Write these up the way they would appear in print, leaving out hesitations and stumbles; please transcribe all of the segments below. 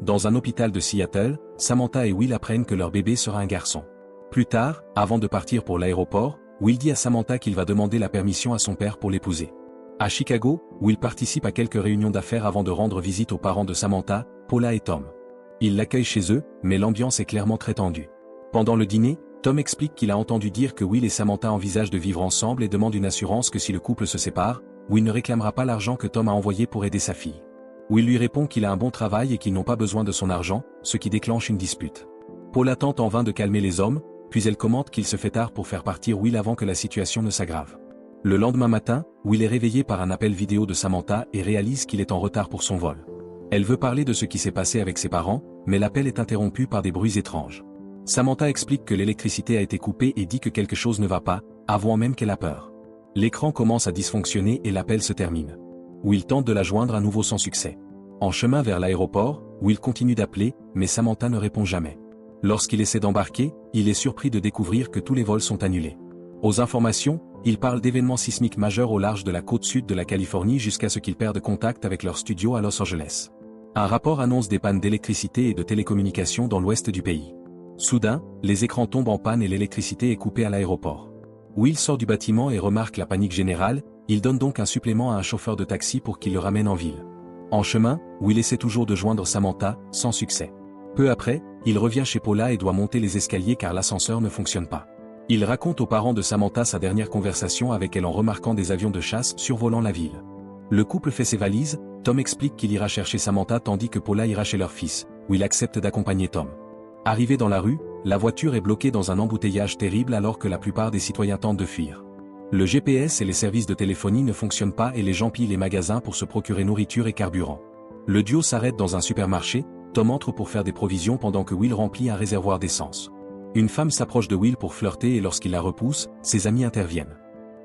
Dans un hôpital de Seattle, Samantha et Will apprennent que leur bébé sera un garçon. Plus tard, avant de partir pour l'aéroport, Will dit à Samantha qu'il va demander la permission à son père pour l'épouser. À Chicago, Will participe à quelques réunions d'affaires avant de rendre visite aux parents de Samantha, Paula et Tom. Il l'accueille chez eux, mais l'ambiance est clairement très tendue. Pendant le dîner, Tom explique qu'il a entendu dire que Will et Samantha envisagent de vivre ensemble et demande une assurance que si le couple se sépare, Will ne réclamera pas l'argent que Tom a envoyé pour aider sa fille. Will lui répond qu'il a un bon travail et qu'ils n'ont pas besoin de son argent, ce qui déclenche une dispute. Paula tente en vain de calmer les hommes, puis elle commente qu'il se fait tard pour faire partir Will avant que la situation ne s'aggrave. Le lendemain matin, Will est réveillé par un appel vidéo de Samantha et réalise qu'il est en retard pour son vol. Elle veut parler de ce qui s'est passé avec ses parents, mais l'appel est interrompu par des bruits étranges. Samantha explique que l'électricité a été coupée et dit que quelque chose ne va pas, avouant même qu'elle a peur. L'écran commence à dysfonctionner et l'appel se termine. Will tente de la joindre à nouveau sans succès. En chemin vers l'aéroport, Will continue d'appeler, mais Samantha ne répond jamais. Lorsqu'il essaie d'embarquer, il est surpris de découvrir que tous les vols sont annulés. Aux informations, il parle d'événements sismiques majeurs au large de la côte sud de la Californie jusqu'à ce qu'ils perdent contact avec leur studio à Los Angeles. Un rapport annonce des pannes d'électricité et de télécommunications dans l'ouest du pays. Soudain, les écrans tombent en panne et l'électricité est coupée à l'aéroport. Will sort du bâtiment et remarque la panique générale, il donne donc un supplément à un chauffeur de taxi pour qu'il le ramène en ville. En chemin, Will essaie toujours de joindre Samantha, sans succès. Peu après, il revient chez Paula et doit monter les escaliers car l'ascenseur ne fonctionne pas. Il raconte aux parents de Samantha sa dernière conversation avec elle en remarquant des avions de chasse survolant la ville. Le couple fait ses valises, Tom explique qu'il ira chercher Samantha tandis que Paula ira chez leur fils, où il accepte d'accompagner Tom. Arrivé dans la rue, la voiture est bloquée dans un embouteillage terrible alors que la plupart des citoyens tentent de fuir. Le GPS et les services de téléphonie ne fonctionnent pas et les gens pillent les magasins pour se procurer nourriture et carburant. Le duo s'arrête dans un supermarché, Tom entre pour faire des provisions pendant que Will remplit un réservoir d'essence. Une femme s'approche de Will pour flirter et lorsqu'il la repousse, ses amis interviennent.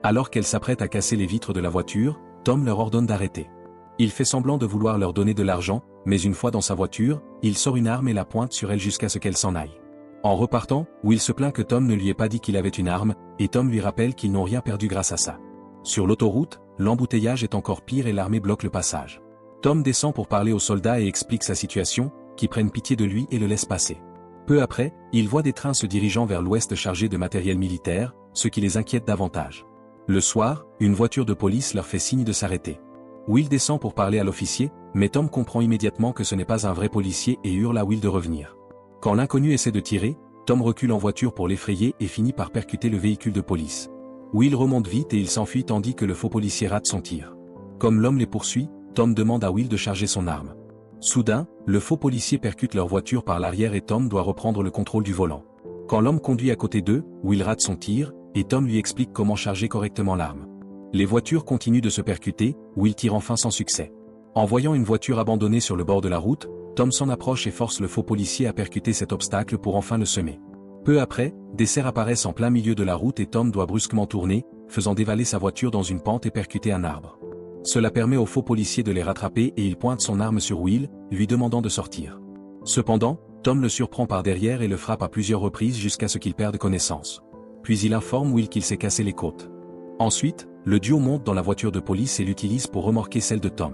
Alors qu'elle s'apprête à casser les vitres de la voiture, Tom leur ordonne d'arrêter. Il fait semblant de vouloir leur donner de l'argent, mais une fois dans sa voiture, il sort une arme et la pointe sur elle jusqu'à ce qu'elle s'en aille. En repartant, Will se plaint que Tom ne lui ait pas dit qu'il avait une arme, et Tom lui rappelle qu'ils n'ont rien perdu grâce à ça. Sur l'autoroute, l'embouteillage est encore pire et l'armée bloque le passage. Tom descend pour parler aux soldats et explique sa situation, qui prennent pitié de lui et le laissent passer. Peu après, il voit des trains se dirigeant vers l'ouest chargés de matériel militaire, ce qui les inquiète davantage. Le soir, une voiture de police leur fait signe de s'arrêter. Will descend pour parler à l'officier, mais Tom comprend immédiatement que ce n'est pas un vrai policier et hurle à Will de revenir. Quand l'inconnu essaie de tirer, Tom recule en voiture pour l'effrayer et finit par percuter le véhicule de police. Will remonte vite et il s'enfuit tandis que le faux policier rate son tir. Comme l'homme les poursuit, Tom demande à Will de charger son arme. Soudain, le faux policier percute leur voiture par l'arrière et Tom doit reprendre le contrôle du volant. Quand l'homme conduit à côté d'eux, Will rate son tir, et Tom lui explique comment charger correctement l'arme. Les voitures continuent de se percuter, Will tire enfin sans succès. En voyant une voiture abandonnée sur le bord de la route, Tom s'en approche et force le faux policier à percuter cet obstacle pour enfin le semer. Peu après, des cerfs apparaissent en plein milieu de la route et Tom doit brusquement tourner, faisant dévaler sa voiture dans une pente et percuter un arbre. Cela permet au faux policier de les rattraper et il pointe son arme sur Will, lui demandant de sortir. Cependant, Tom le surprend par derrière et le frappe à plusieurs reprises jusqu'à ce qu'il perde connaissance. Puis il informe Will qu'il s'est cassé les côtes. Ensuite, le duo monte dans la voiture de police et l'utilise pour remorquer celle de Tom.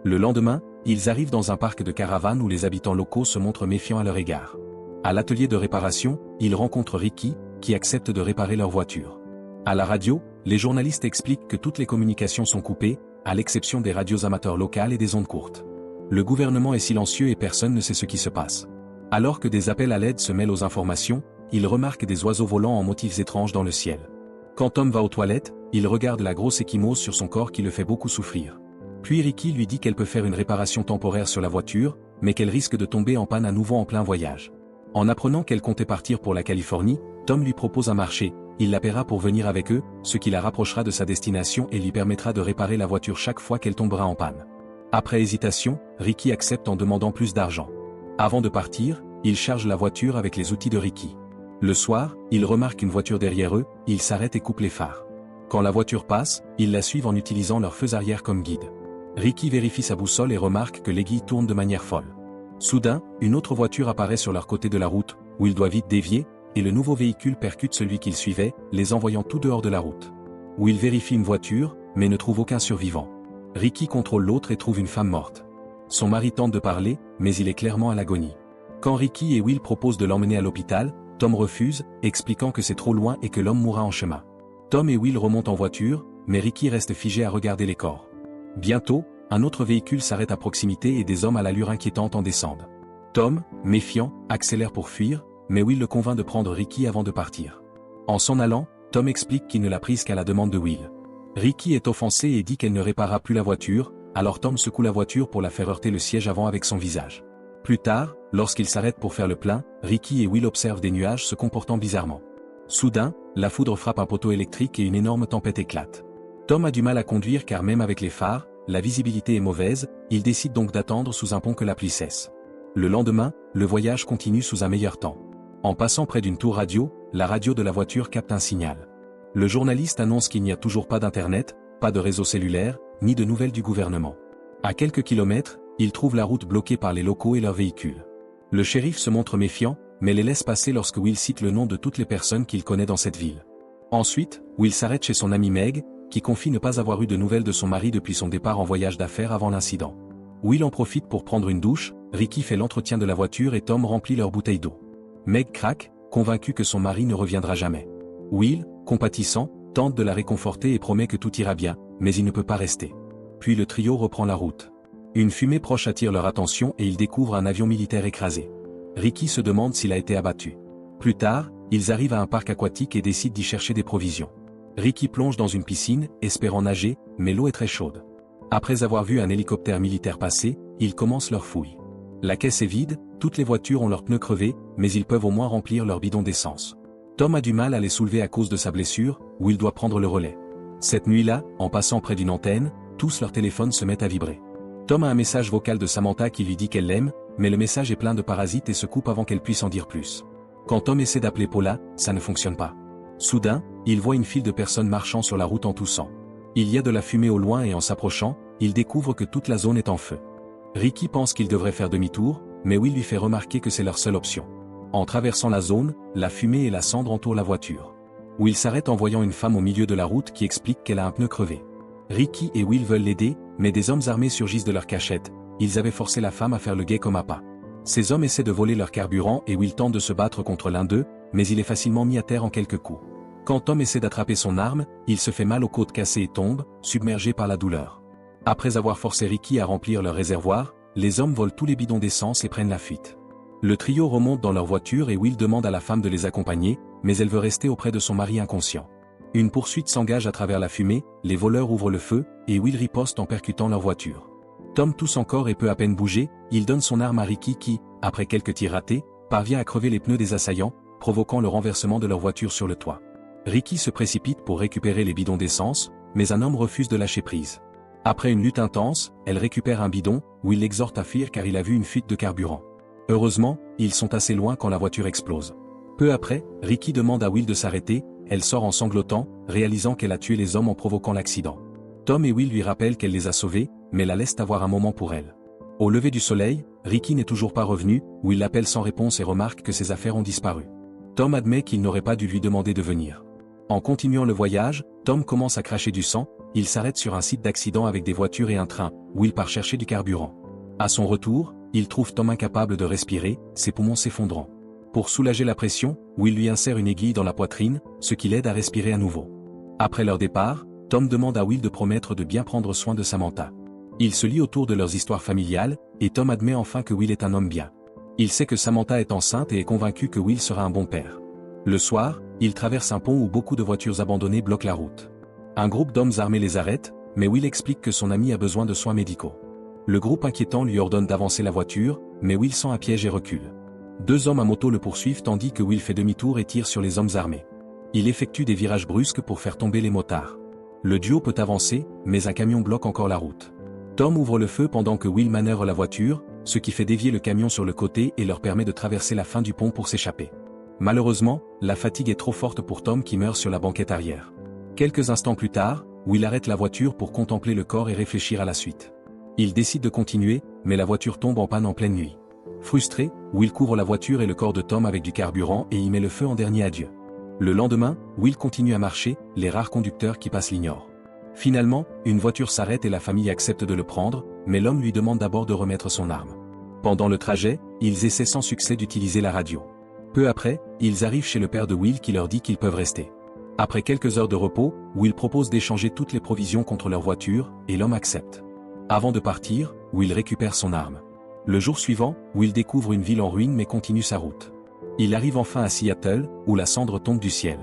Le lendemain, ils arrivent dans un parc de caravanes où les habitants locaux se montrent méfiants à leur égard. À l'atelier de réparation, ils rencontrent Ricky, qui accepte de réparer leur voiture. À la radio, les journalistes expliquent que toutes les communications sont coupées, à l'exception des radios amateurs locales et des ondes courtes. Le gouvernement est silencieux et personne ne sait ce qui se passe. Alors que des appels à l'aide se mêlent aux informations, ils remarquent des oiseaux volants en motifs étranges dans le ciel. Quand Tom va aux toilettes, il regarde la grosse ecchymose sur son corps qui le fait beaucoup souffrir. Puis Ricky lui dit qu'elle peut faire une réparation temporaire sur la voiture, mais qu'elle risque de tomber en panne à nouveau en plein voyage. En apprenant qu'elle comptait partir pour la Californie, Tom lui propose un marché, il la paiera pour venir avec eux, ce qui la rapprochera de sa destination et lui permettra de réparer la voiture chaque fois qu'elle tombera en panne. Après hésitation, Ricky accepte en demandant plus d'argent. Avant de partir, il charge la voiture avec les outils de Ricky. Le soir, il remarque une voiture derrière eux, il s'arrête et coupe les phares. Quand la voiture passe, ils la suivent en utilisant leurs feux arrière comme guide. Ricky vérifie sa boussole et remarque que l'aiguille tourne de manière folle. Soudain, une autre voiture apparaît sur leur côté de la route, où il doit vite dévier, et le nouveau véhicule percute celui qu'il suivait, les envoyant tout dehors de la route. Où il vérifie une voiture, mais ne trouve aucun survivant. Ricky contrôle l'autre et trouve une femme morte. Son mari tente de parler, mais il est clairement à l'agonie. Quand Ricky et Will proposent de l'emmener à l'hôpital, Tom refuse, expliquant que c'est trop loin et que l'homme mourra en chemin. Tom et Will remontent en voiture, mais Ricky reste figé à regarder les corps. Bientôt, un autre véhicule s'arrête à proximité et des hommes à l'allure inquiétante en descendent. Tom, méfiant, accélère pour fuir, mais Will le convainc de prendre Ricky avant de partir. En s'en allant, Tom explique qu'il ne l'a prise qu'à la demande de Will. Ricky est offensée et dit qu'elle ne réparera plus la voiture, alors Tom secoue la voiture pour la faire heurter le siège avant avec son visage. Plus tard, lorsqu'il s'arrête pour faire le plein, Ricky et Will observent des nuages se comportant bizarrement. Soudain, la foudre frappe un poteau électrique et une énorme tempête éclate. Tom a du mal à conduire car même avec les phares, la visibilité est mauvaise, il décide donc d'attendre sous un pont que la pluie cesse. Le lendemain, le voyage continue sous un meilleur temps. En passant près d'une tour radio, la radio de la voiture capte un signal. Le journaliste annonce qu'il n'y a toujours pas d'internet, pas de réseau cellulaire, ni de nouvelles du gouvernement. À quelques kilomètres, il trouve la route bloquée par les locaux et leurs véhicules. Le shérif se montre méfiant, mais les laisse passer lorsque Will cite le nom de toutes les personnes qu'il connaît dans cette ville. Ensuite, Will s'arrête chez son amie Meg, qui confie ne pas avoir eu de nouvelles de son mari depuis son départ en voyage d'affaires avant l'incident. Will en profite pour prendre une douche, Ricky fait l'entretien de la voiture et Tom remplit leur bouteille d'eau. Meg craque, convaincu que son mari ne reviendra jamais. Will, compatissant, tente de la réconforter et promet que tout ira bien, mais il ne peut pas rester. Puis le trio reprend la route. Une fumée proche attire leur attention et ils découvrent un avion militaire écrasé. Ricky se demande s'il a été abattu. Plus tard, ils arrivent à un parc aquatique et décident d'y chercher des provisions. Ricky plonge dans une piscine, espérant nager, mais l'eau est très chaude. Après avoir vu un hélicoptère militaire passer, ils commencent leur fouille. La caisse est vide, toutes les voitures ont leurs pneus crevés, mais ils peuvent au moins remplir leur bidon d'essence. Tom a du mal à les soulever à cause de sa blessure, Will doit prendre le relais. Cette nuit-là, en passant près d'une antenne, tous leurs téléphones se mettent à vibrer. Tom a un message vocal de Samantha qui lui dit qu'elle l'aime, mais le message est plein de parasites et se coupe avant qu'elle puisse en dire plus. Quand Tom essaie d'appeler Paula, ça ne fonctionne pas. Soudain, il voit une file de personnes marchant sur la route en toussant. Il y a de la fumée au loin et en s'approchant, il découvre que toute la zone est en feu. Ricky pense qu'il devrait faire demi-tour, mais Will lui fait remarquer que c'est leur seule option. En traversant la zone, la fumée et la cendre entourent la voiture. Will s'arrête en voyant une femme au milieu de la route qui explique qu'elle a un pneu crevé. Ricky et Will veulent l'aider, mais des hommes armés surgissent de leur cachette. Ils avaient forcé la femme à faire le guet comme appât. Ces hommes essaient de voler leur carburant et Will tente de se battre contre l'un d'eux, mais il est facilement mis à terre en quelques coups. Quand Tom essaie d'attraper son arme, il se fait mal aux côtes cassées et tombe, submergé par la douleur. Après avoir forcé Ricky à remplir leur réservoir, les hommes volent tous les bidons d'essence et prennent la fuite. Le trio remonte dans leur voiture et Will demande à la femme de les accompagner, mais elle veut rester auprès de son mari inconscient. Une poursuite s'engage à travers la fumée, les voleurs ouvrent le feu, et Will riposte en percutant leur voiture. Tom tousse encore et peut à peine bouger, il donne son arme à Ricky qui, après quelques tirs ratés, parvient à crever les pneus des assaillants, provoquant le renversement de leur voiture sur le toit. Ricky se précipite pour récupérer les bidons d'essence, mais un homme refuse de lâcher prise. Après une lutte intense, elle récupère un bidon, Will l'exhorte à fuir car il a vu une fuite de carburant. Heureusement, ils sont assez loin quand la voiture explose. Peu après, Ricky demande à Will de s'arrêter, elle sort en sanglotant, réalisant qu'elle a tué les hommes en provoquant l'accident. Tom et Will lui rappellent qu'elle les a sauvés, mais la laissent avoir un moment pour elle. Au lever du soleil, Ricky n'est toujours pas revenu, Will l'appelle sans réponse et remarque que ses affaires ont disparu. Tom admet qu'il n'aurait pas dû lui demander de venir. En continuant le voyage, Tom commence à cracher du sang, il s'arrête sur un site d'accident avec des voitures et un train, Will part chercher du carburant. À son retour, il trouve Tom incapable de respirer, ses poumons s'effondrant. Pour soulager la pression, Will lui insère une aiguille dans la poitrine, ce qui l'aide à respirer à nouveau. Après leur départ, Tom demande à Will de promettre de bien prendre soin de Samantha. Il se lie autour de leurs histoires familiales, et Tom admet enfin que Will est un homme bien. Il sait que Samantha est enceinte et est convaincu que Will sera un bon père. Le soir, il traverse un pont où beaucoup de voitures abandonnées bloquent la route. Un groupe d'hommes armés les arrête, mais Will explique que son ami a besoin de soins médicaux. Le groupe inquiétant lui ordonne d'avancer la voiture, mais Will sent un piège et recule. Deux hommes à moto le poursuivent tandis que Will fait demi-tour et tire sur les hommes armés. Il effectue des virages brusques pour faire tomber les motards. Le duo peut avancer, mais un camion bloque encore la route. Tom ouvre le feu pendant que Will manœuvre la voiture, ce qui fait dévier le camion sur le côté et leur permet de traverser la fin du pont pour s'échapper. Malheureusement, la fatigue est trop forte pour Tom qui meurt sur la banquette arrière. Quelques instants plus tard, Will arrête la voiture pour contempler le corps et réfléchir à la suite. Il décide de continuer, mais la voiture tombe en panne en pleine nuit. Frustré, Will couvre la voiture et le corps de Tom avec du carburant et y met le feu en dernier adieu. Le lendemain, Will continue à marcher, les rares conducteurs qui passent l'ignorent. Finalement, une voiture s'arrête et la famille accepte de le prendre, mais l'homme lui demande d'abord de remettre son arme. Pendant le trajet, ils essaient sans succès d'utiliser la radio. Peu après, ils arrivent chez le père de Will qui leur dit qu'ils peuvent rester. Après quelques heures de repos, Will propose d'échanger toutes les provisions contre leur voiture, et l'homme accepte. Avant de partir, Will récupère son arme. Le jour suivant, Will découvre une ville en ruine mais continue sa route. Il arrive enfin à Seattle, où la cendre tombe du ciel.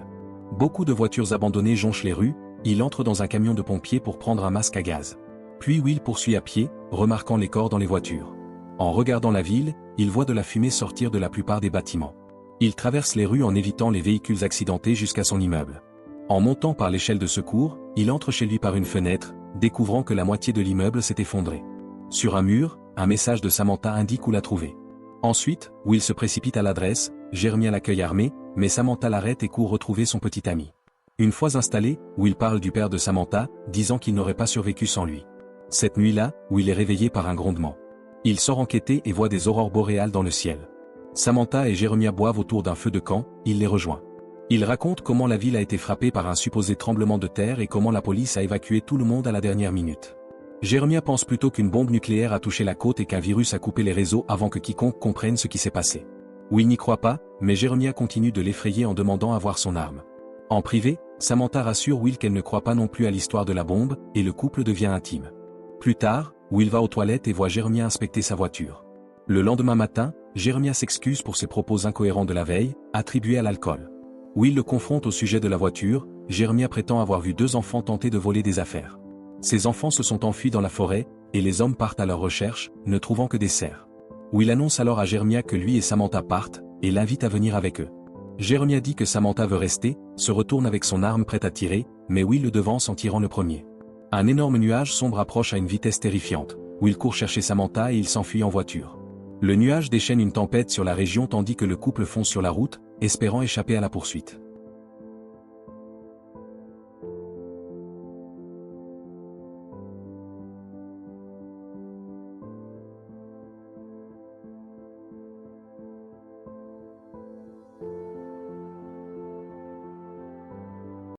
Beaucoup de voitures abandonnées jonchent les rues, il entre dans un camion de pompiers pour prendre un masque à gaz. Puis Will poursuit à pied, remarquant les corps dans les voitures. En regardant la ville, il voit de la fumée sortir de la plupart des bâtiments. Il traverse les rues en évitant les véhicules accidentés jusqu'à son immeuble. En montant par l'échelle de secours, il entre chez lui par une fenêtre, découvrant que la moitié de l'immeuble s'est effondrée. Sur un mur, un message de Samantha indique où la trouver. Ensuite, Will se précipite à l'adresse, Jeremiah l'accueille armé, mais Samantha l'arrête et court retrouver son petit ami. Une fois installé, Will parle du père de Samantha, disant qu'il n'aurait pas survécu sans lui. Cette nuit-là, Will est réveillé par un grondement. Il sort enquêter et voit des aurores boréales dans le ciel. Samantha et Jeremiah boivent autour d'un feu de camp, il les rejoint. Il raconte comment la ville a été frappée par un supposé tremblement de terre et comment la police a évacué tout le monde à la dernière minute. Jeremiah pense plutôt qu'une bombe nucléaire a touché la côte et qu'un virus a coupé les réseaux avant que quiconque comprenne ce qui s'est passé. Will n'y croit pas, mais Jeremiah continue de l'effrayer en demandant à voir son arme. En privé, Samantha rassure Will qu'elle ne croit pas non plus à l'histoire de la bombe, et le couple devient intime. Plus tard, Will va aux toilettes et voit Jeremiah inspecter sa voiture. Le lendemain matin, Jeremiah s'excuse pour ses propos incohérents de la veille, attribués à l'alcool. Will le confronte au sujet de la voiture, Jeremiah prétend avoir vu 2 enfants tenter de voler des affaires. Ces enfants se sont enfuis dans la forêt, et les hommes partent à leur recherche, ne trouvant que des cerfs. Will annonce alors à Jeremiah que lui et Samantha partent, et l'invite à venir avec eux. Jeremiah dit que Samantha veut rester, se retourne avec son arme prête à tirer, mais Will le devance en tirant le premier. Un énorme nuage sombre approche à une vitesse terrifiante. Will court chercher Samantha et il s'enfuit en voiture. Le nuage déchaîne une tempête sur la région tandis que le couple fonce sur la route, espérant échapper à la poursuite.